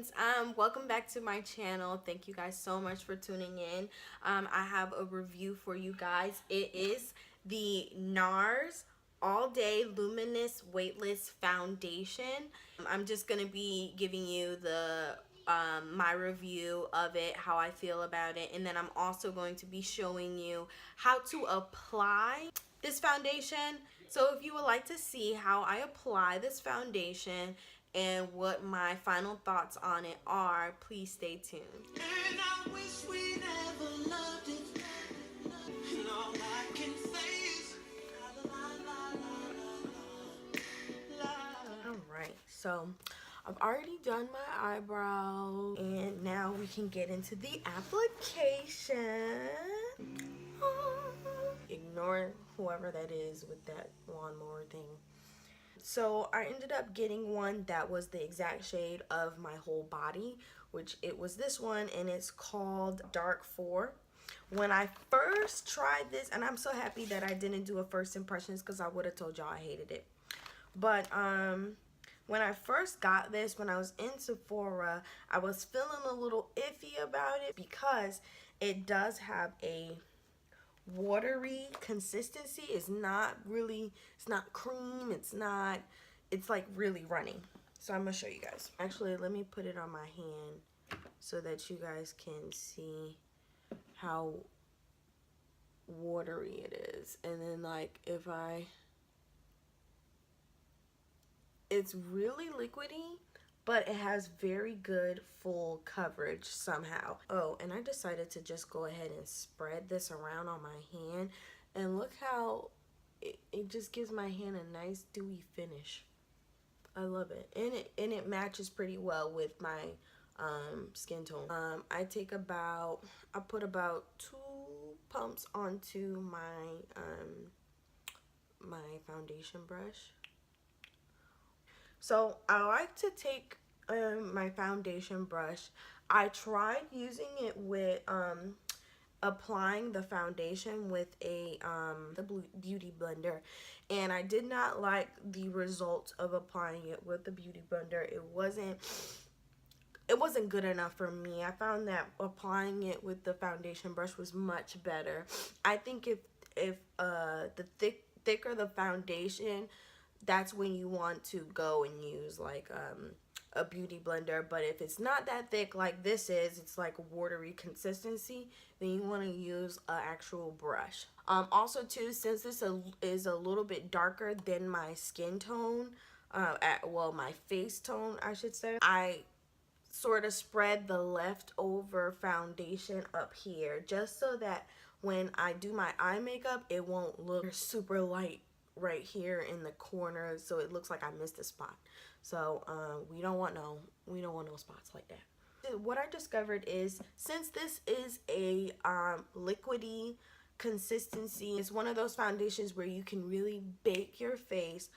friends, welcome back to my channel. Thank you guys so much for tuning in. I have a review for you guys. It is the Nars All Day Luminous Weightless Foundation. I'm just gonna be giving you the my review of it, how I feel about it, and then I'm also going to be showing you how to apply this foundation. So if you would like to see how I apply this foundation and what my final thoughts on it are, please stay tuned. And I wish we never loved it. And all I can say is alright, so I've already done my eyebrows, and now we can get into the application. Ignore whoever that is with that lawnmower thing. So I ended up getting one that was the exact shade of my whole body, which it was this one, and it's called Dark 4. When I first tried this, and I'm so happy that I didn't do a first impressions because I would have told y'all I hated it. But when I first got this, when I was in Sephora, I was feeling a little iffy about it because it does have a watery consistency. It's not really, it's not cream, it's like really running. So I'm gonna show you guys. Actually, let me put it on my hand so that you guys can see how watery it is. And then like if it's really liquidy, but it has very good full coverage somehow. Oh, and I decided to just go ahead and spread this around on my hand, and look how it just gives my hand a nice dewy finish. I love it, and it matches pretty well with my skin tone. I put about 2 pumps onto my my foundation brush. So I like to take my foundation brush. I tried using it with applying the foundation with the beauty blender, and I did not like the results of applying it with the beauty blender. It wasn't good enough for me. I found that applying it with the foundation brush was much better. I think if the thicker the foundation, that's when you want to go and use like a beauty blender. But if it's not that thick like this is, it's like a watery consistency, then you want to use an actual brush. Also too, since this is a little bit darker than my skin tone, well, my face tone I should say, I sort of spread the leftover foundation up here just so that when I do my eye makeup, it won't look super light right here in the corner, so it looks like I missed a spot. So we don't want no spots like that. What I discovered is, since this is a liquidy consistency, it's one of those foundations where you can really bake your face,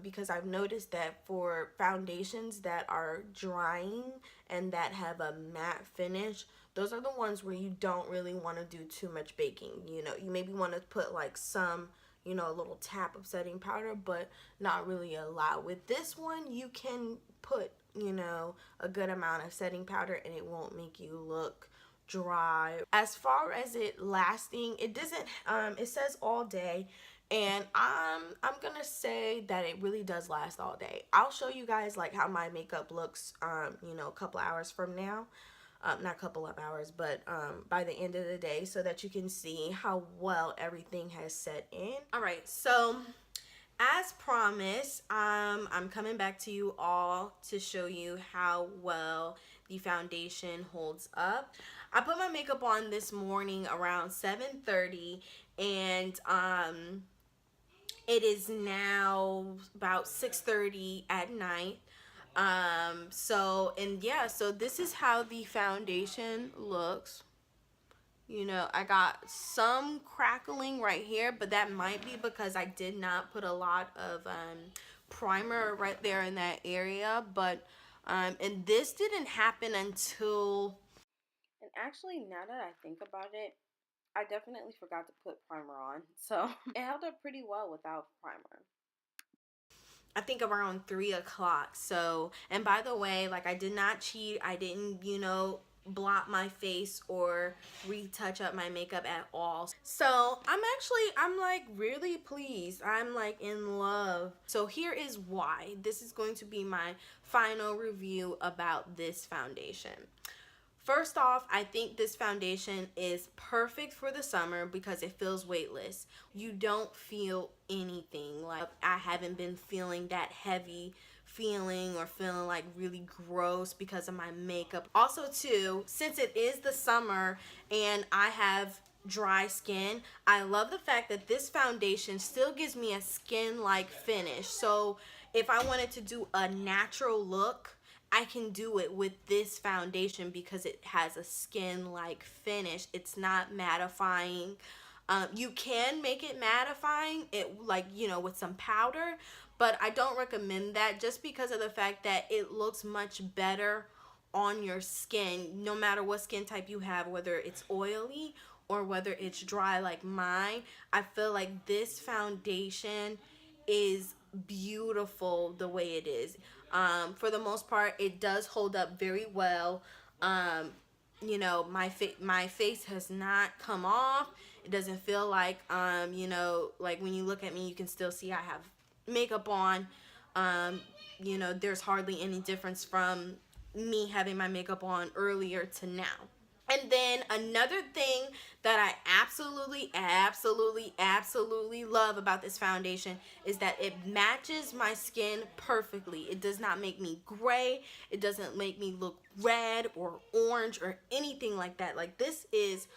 because I've noticed that for foundations that are drying and that have a matte finish, those are the ones where you don't really want to do too much baking. You know, you maybe want to put like some, you know, a little tap of setting powder, but not really a lot. With this one, you can put, you know, a good amount of setting powder and it won't make you look dry. As far as it lasting, it doesn't it says all day, and I'm gonna say that it really does last all day. I'll show you guys like how my makeup looks you know, a couple hours from now. Not a couple of hours, but by the end of the day, so that you can see how well everything has set in. All right, so as promised, I'm coming back to you all to show you how well the foundation holds up. I put my makeup on this morning around 7:30, and it is now about 6:30 at night. So this is how the foundation looks. You know, I got some crackling right here, but that might be because I did not put a lot of primer right there in that area. But and this didn't happen until, and actually now that I think about it, I definitely forgot to put primer on, so it held up pretty well without primer. I think around 3 o'clock. So, and by the way, like, I did not cheat. I didn't, you know, blot my face or retouch up my makeup at all. So I'm like really pleased. I'm like in love. So here is why. This is going to be my final review about this foundation. First off, I think this foundation is perfect for the summer because it feels weightless. You don't feel anything. Like, I haven't been feeling that heavy feeling or feeling like really gross because of my makeup. Also too, since it is the summer and I have dry skin, I love the fact that this foundation still gives me a skin-like finish. So if I wanted to do a natural look, I can do it with this foundation because it has a skin-like finish. It's not mattifying. You can make it mattifying, like, you know, with some powder, but I don't recommend that just because of the fact that it looks much better on your skin, no matter what skin type you have, whether it's oily or whether it's dry like mine. I feel like this foundation is beautiful the way it is. For the most part, it does hold up very well. You know, my face has not come off. It doesn't feel like, you know, like when you look at me, you can still see I have makeup on. You know, there's hardly any difference from me having my makeup on earlier to now. And then another thing that I absolutely love about this foundation is that it matches my skin perfectly. It does not make me gray. It doesn't make me look red or orange or anything like that. Like, this is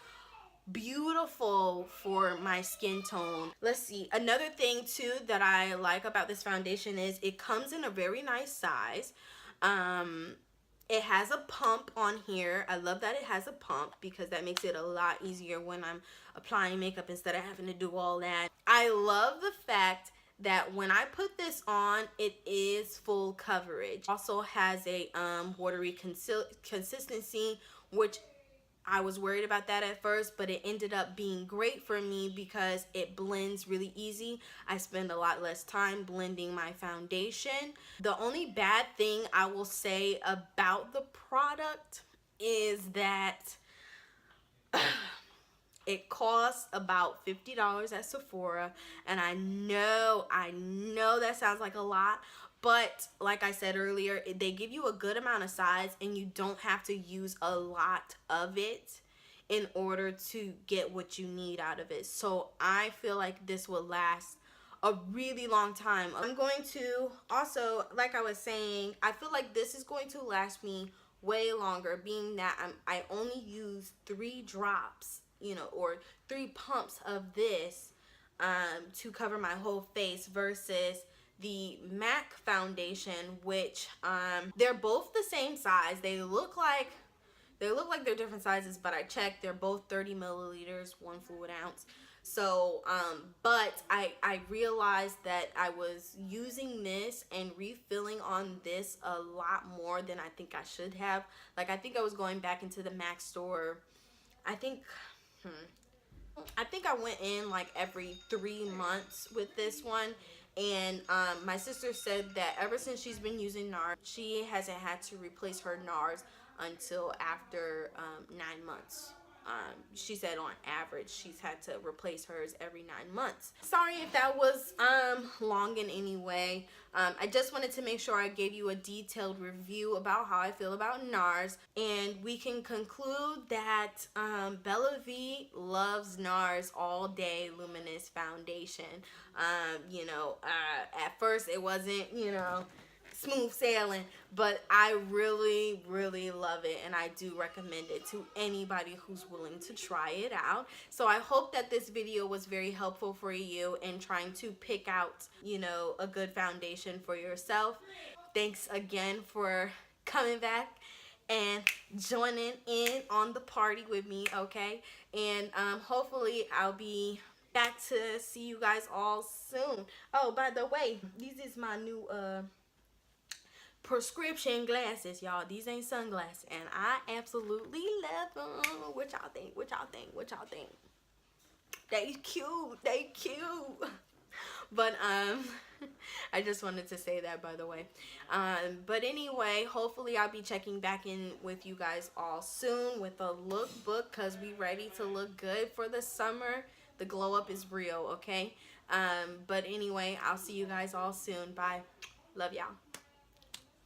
beautiful for my skin tone. Let's see. Another thing too that I like about this foundation is it comes in a very nice size. It has a pump on here. I love that it has a pump because that makes it a lot easier when I'm applying makeup instead of having to do all that. I love the fact that when I put this on, it is full coverage. Also has a watery consistency, which I was worried about that at first, but it ended up being great for me because it blends really easy. I spend a lot less time blending my foundation. The only bad thing I will say about the product is that it costs about $50 at Sephora, and I know that sounds like a lot, but like I said earlier, they give you a good amount of size and you don't have to use a lot of it in order to get what you need out of it. So I feel like this will last a really long time. I'm going to also, like I was saying, I feel like this is going to last me way longer, being that I only use 3 drops, you know, or 3 pumps of this to cover my whole face versus the MAC foundation, which they're both the same size. They look like they're different sizes, but I checked, they're both 30 milliliters, 1 fluid ounce. So but I realized that I was using this and refilling on this a lot more than I think I should have. Like, I think I was going back into the MAC store, I think I went in like every 3 months with this one. And my sister said that ever since she's been using Nars, she hasn't had to replace her Nars until after 9 months. She said on average she's had to replace hers every 9 months. Sorry if that was long in any way. I just wanted to make sure I gave you a detailed review about how I feel about Nars, and we can conclude that Bella V loves Nars all day luminous foundation. You know, at first it wasn't, you know, smooth sailing, but I really love it, and I do recommend it to anybody who's willing to try it out. So I hope that this video was very helpful for you in trying to pick out, you know, a good foundation for yourself. Thanks again for coming back and joining in on the party with me, okay? And hopefully I'll be back to see you guys all soon. Oh, by the way, these is my new prescription glasses, y'all. These ain't sunglasses, and I absolutely love them. What y'all think? What y'all think? What y'all think? They cute. They cute. But I just wanted to say that, by the way. But anyway, hopefully I'll be checking back in with you guys all soon with a lookbook, because we ready to look good for the summer. The glow up is real, okay? But anyway, I'll see you guys all soon. Bye. Love y'all.